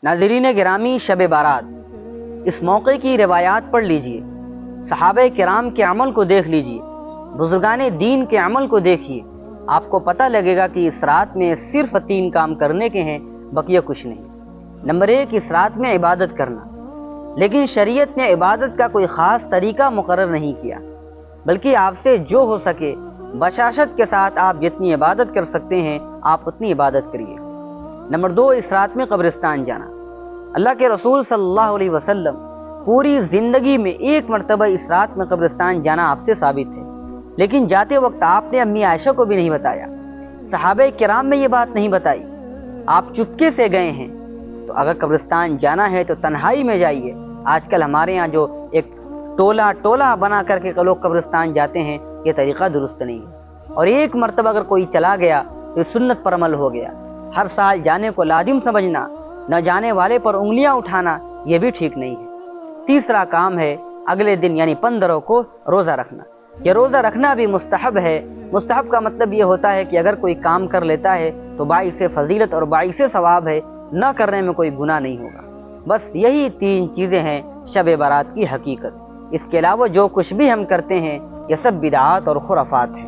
नाज़रीन गिरामी, शब बारात, इस मौके की रिवायात पढ़ लीजिए, सहाबे किराम के अमल को देख लीजिए, बुजुर्गाने दीन के अमल को देखिए। आपको पता लगेगा कि इस रात में सिर्फ 3 काम करने के हैं, बकिया कुछ नहीं। नंबर 1, इस रात में इबादत करना। लेकिन शरीयत ने इबादत का कोई ख़ास तरीका मुकर्रर नहीं किया, बल्कि आपसे जो हो सके बशाशत के साथ आप जितनी इबादत कर सकते हैं आप उतनी इबादत करिए। नंबर 2, इस रात में कब्रिस्तान जाना। अल्लाह के रसूल सल्लल्लाहु अलैहि वसल्लम पूरी ज़िंदगी में 1 मरतबा इस रात में कब्रिस्तान जाना आपसे साबित है, लेकिन जाते वक्त आपने अम्मी आयशा को भी नहीं बताया, सहाबे किराम में ये बात नहीं बताई, आप चुपके से गए हैं। तो अगर कब्रिस्तान जाना है तो तन्हाई में जाइए। आजकल हमारे यहाँ जो एक टोला टोला बना करके लोग कब्रिस्तान जाते हैं, ये तरीका दुरुस्त नहीं है। और 1 मरतबा अगर कोई चला गया तो सुन्नत पर अमल हो गया। हर साल जाने को लाजिम समझना, न जाने वाले पर उंगलियां उठाना, ये भी ठीक नहीं है। तीसरा काम है अगले दिन यानी 15 को रोज़ा रखना। ये रोज़ा रखना भी मुस्तहब है। मुस्तहब का मतलब ये होता है कि अगर कोई काम कर लेता है तो बाइसे फजीलत और बाइसे सवाब है, न करने में कोई गुनाह नहीं होगा। बस यही 3 चीज़ें हैं शब बारात की हकीकत। इसके अलावा जो कुछ भी हम करते हैं ये सब बिदआत और खुराफात हैं।